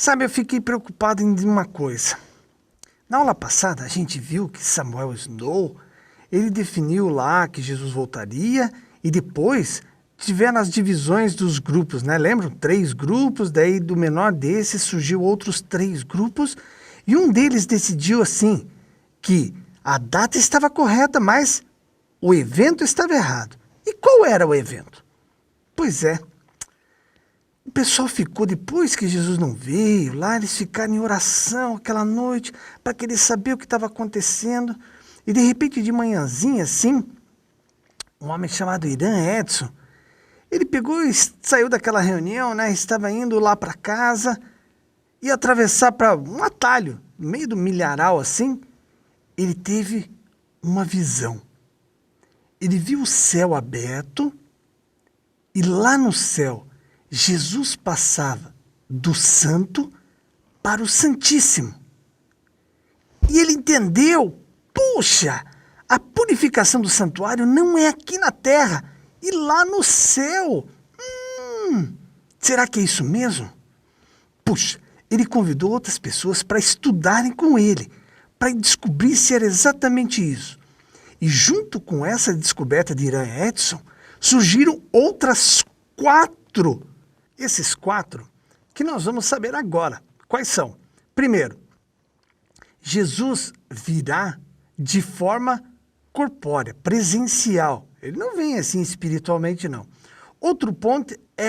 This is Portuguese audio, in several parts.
Sabe, eu fiquei preocupado em uma coisa. Na aula passada, a gente viu que Samuel Snow, ele definiu lá que Jesus voltaria e depois tiveram as divisões dos grupos, né? Lembram? 3 grupos, daí do menor desses surgiu outros 3 grupos e um deles decidiu assim, que a data estava correta, mas o evento estava errado. E qual era o evento? Pois é, o pessoal ficou, depois que Jesus não veio, lá eles ficaram em oração aquela noite, para querer saber o que estava acontecendo. E de repente, de manhãzinha, assim, um homem chamado Irã Edson, ele pegou e saiu daquela reunião, né? Estava indo lá para casa, ia atravessar para um atalho, no meio do milharal assim, ele teve uma visão. Ele viu o céu aberto e lá no céu, Jesus passava do santo para o santíssimo. E ele entendeu, puxa, a purificação do santuário não é aqui na terra, e lá no céu. Será que é isso mesmo? Puxa, ele convidou outras pessoas para estudarem com ele, para descobrir se era exatamente isso. E junto com essa descoberta de Irã Edson, surgiram outras 4. Esses 4 que nós vamos saber agora. Quais são? Primeiro, Jesus virá de forma corpórea, presencial. Ele não vem assim espiritualmente, não. Outro ponto é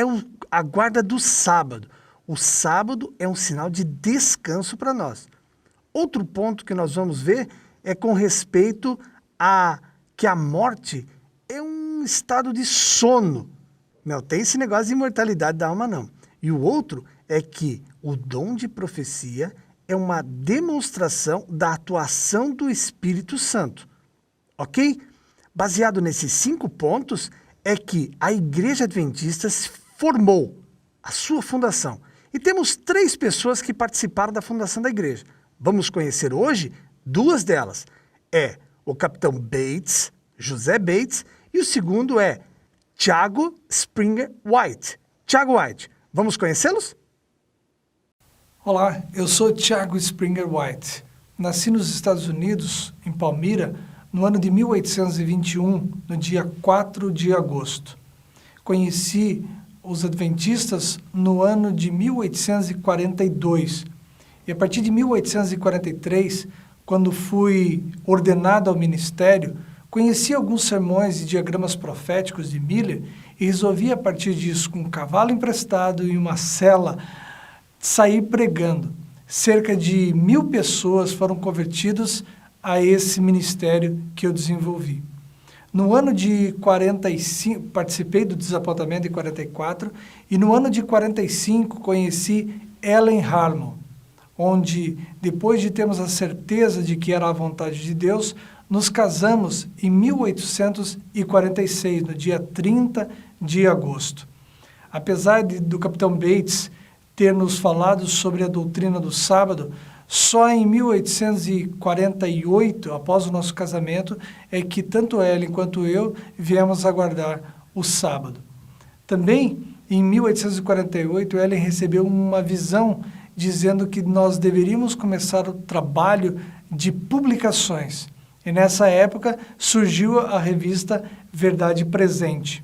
a guarda do sábado. O sábado é um sinal de descanso para nós. Outro ponto que nós vamos ver é com respeito a que a morte é um estado de sono. Não tem esse negócio de imortalidade da alma, não. E o outro é que o dom de profecia é uma demonstração da atuação do Espírito Santo. Ok? Baseado nesses 5 pontos, é que a Igreja Adventista formou a sua fundação. E temos 3 pessoas que participaram da fundação da igreja. Vamos conhecer hoje 2 delas. É o capitão Bates, José Bates, e o segundo é Thiago Springer White. Thiago White, vamos conhecê-los? Olá, eu sou Thiago Springer White. Nasci nos Estados Unidos, em Palmira, no ano de 1821, no dia 4 de agosto. Conheci os adventistas no ano de 1842. E a partir de 1843, quando fui ordenado ao ministério, conheci alguns sermões e diagramas proféticos de Miller e resolvi, a partir disso, com um cavalo emprestado e uma sela, sair pregando. Cerca de 1000 pessoas foram convertidas a esse ministério que eu desenvolvi. No ano de 45, participei do desapontamento em 44, e no ano de 45 conheci Ellen Harmon, onde, depois de termos a certeza de que era a vontade de Deus, nos casamos em 1846, no dia 30 de agosto. Apesar do capitão Bates ter nos falado sobre a doutrina do sábado, só em 1848, após o nosso casamento, é que tanto Ellen quanto eu viemos a guardar o sábado. Também, em 1848, Ellen recebeu uma visão dizendo que nós deveríamos começar o trabalho de publicações. E nessa época surgiu a revista Verdade Presente.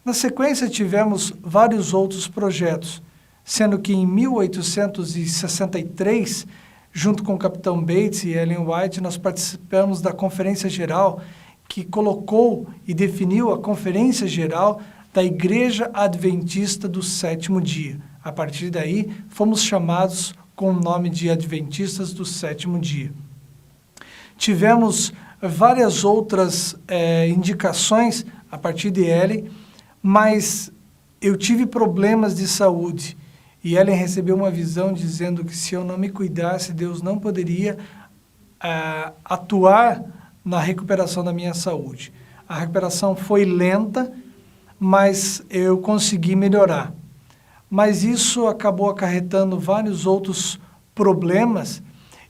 Na sequência, tivemos vários outros projetos, sendo que em 1863, junto com o capitão Bates e Ellen White, nós participamos da Conferência Geral, que colocou e definiu a Conferência Geral da Igreja Adventista do Sétimo Dia. A partir daí, fomos chamados com o nome de Adventistas do Sétimo Dia. Tivemos várias outras indicações a partir de Ellen, mas eu tive problemas de saúde. E Ellen recebeu uma visão dizendo que se eu não me cuidasse, Deus não poderia atuar na recuperação da minha saúde. A recuperação foi lenta, mas eu consegui melhorar. Mas isso acabou acarretando vários outros problemas.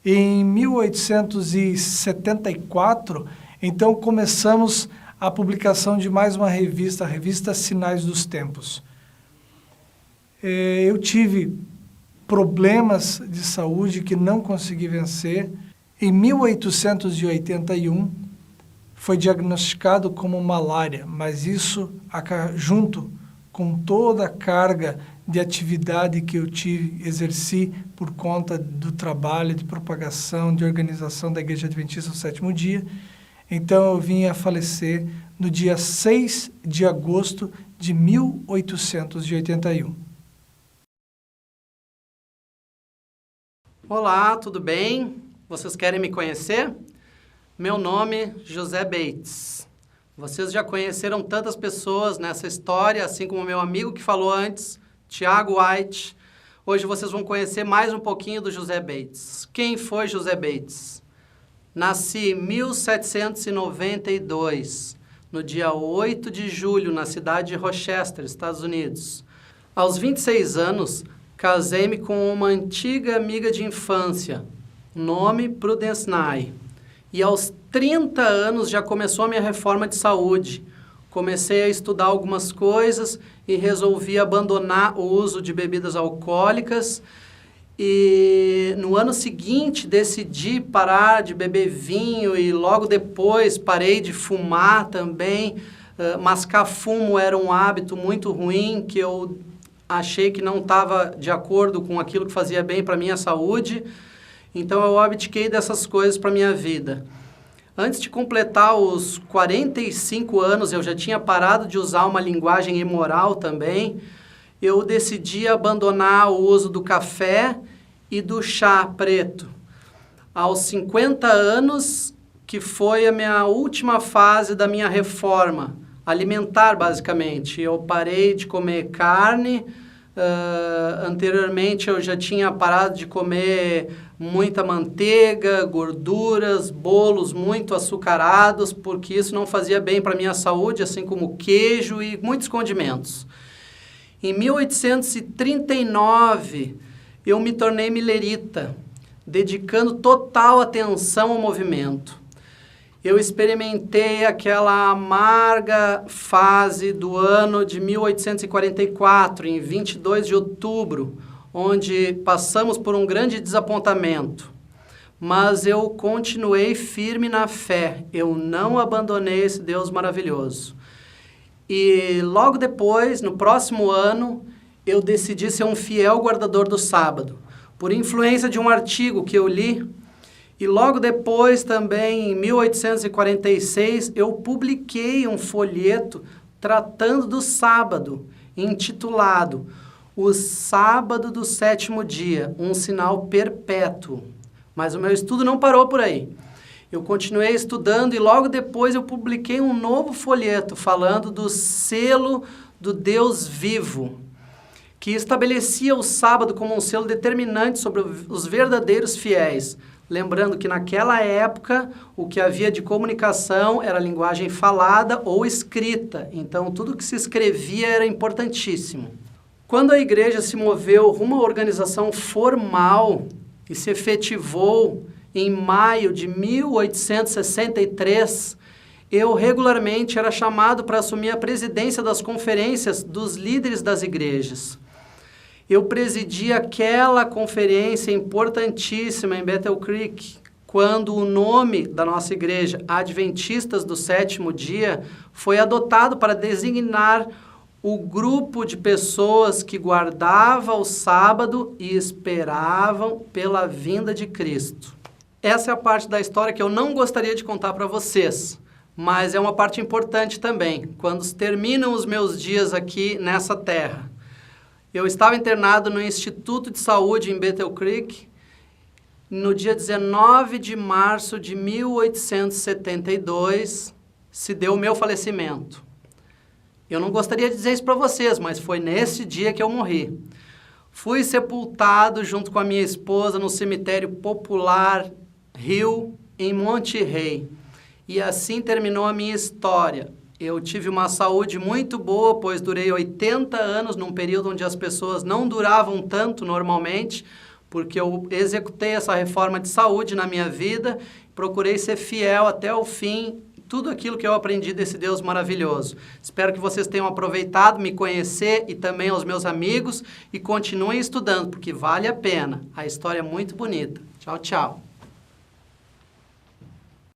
Em 1874, então começamos a publicação de mais uma revista, a revista Sinais dos Tempos. Eu tive problemas de saúde que não consegui vencer. Em 1881, foi diagnosticado como malária, mas isso junto com toda a carga de atividade que eu exerci por conta do trabalho de propagação, de organização da Igreja Adventista do Sétimo Dia. Então eu vim a falecer no dia 6 de agosto de 1881. Olá, tudo bem? Vocês querem me conhecer? Meu nome é José Bates. Vocês já conheceram tantas pessoas nessa história, assim como meu amigo que falou antes, Tiago White. Hoje vocês vão conhecer mais um pouquinho do José Bates. Quem foi José Bates? Nasci em 1792, no dia 8 de julho, na cidade de Rochester, Estados Unidos. Aos 26 anos, casei-me com uma antiga amiga de infância, nome Prudence Nye. E aos 30 anos já começou a minha reforma de saúde. Comecei a estudar algumas coisas e resolvi abandonar o uso de bebidas alcoólicas. E no ano seguinte decidi parar de beber vinho e logo depois parei de fumar também. Mascar fumo era um hábito muito ruim que eu achei que não estava de acordo com aquilo que fazia bem para a minha saúde. Então eu abdiquei dessas coisas para a minha vida. Antes de completar os 45 anos, eu já tinha parado de usar uma linguagem imoral também. Eu decidi abandonar o uso do café e do chá preto. Aos 50 anos, que foi a minha última fase da minha reforma alimentar, basicamente. Eu parei de comer carne. Anteriormente eu já tinha parado de comer muita manteiga, gorduras, bolos muito açucarados, porque isso não fazia bem para a minha saúde, assim como queijo e muitos condimentos. Em 1839, eu me tornei milerita, dedicando total atenção ao movimento. Eu experimentei aquela amarga fase do ano de 1844, em 22 de outubro, onde passamos por um grande desapontamento. Mas eu continuei firme na fé, eu não abandonei esse Deus maravilhoso. E logo depois, no próximo ano, eu decidi ser um fiel guardador do sábado, por influência de um artigo que eu li. E logo depois, também, em 1846, eu publiquei um folheto tratando do sábado, intitulado O Sábado do Sétimo Dia, um sinal perpétuo. Mas o meu estudo não parou por aí. Eu continuei estudando e logo depois eu publiquei um novo folheto falando do selo do Deus vivo, que estabelecia o sábado como um selo determinante sobre os verdadeiros fiéis. Lembrando que naquela época o que havia de comunicação era linguagem falada ou escrita, então tudo que se escrevia era importantíssimo. Quando a igreja se moveu rumo à organização formal e se efetivou em maio de 1863, eu regularmente era chamado para assumir a presidência das conferências dos líderes das igrejas. Eu presidi aquela conferência importantíssima em Battle Creek, quando o nome da nossa igreja, Adventistas do Sétimo Dia, foi adotado para designar o grupo de pessoas que guardava o sábado e esperavam pela vinda de Cristo. Essa é a parte da história que eu não gostaria de contar para vocês, mas é uma parte importante também, quando terminam os meus dias aqui nessa terra. Eu estava internado no Instituto de Saúde em Battle Creek no dia 19 de março de 1872, se deu o meu falecimento. Eu não gostaria de dizer isso para vocês, mas foi nesse dia que eu morri. Fui sepultado junto com a minha esposa no cemitério popular Hill, em Monterey. E assim terminou a minha história. Eu tive uma saúde muito boa, pois durei 80 anos num período onde as pessoas não duravam tanto normalmente, porque eu executei essa reforma de saúde na minha vida, procurei ser fiel até o fim. tudo aquilo que eu aprendi desse Deus maravilhoso. Espero que vocês tenham aproveitado, me conhecer e também aos meus amigos, e continuem estudando, porque vale a pena. A história é muito bonita. Tchau, tchau.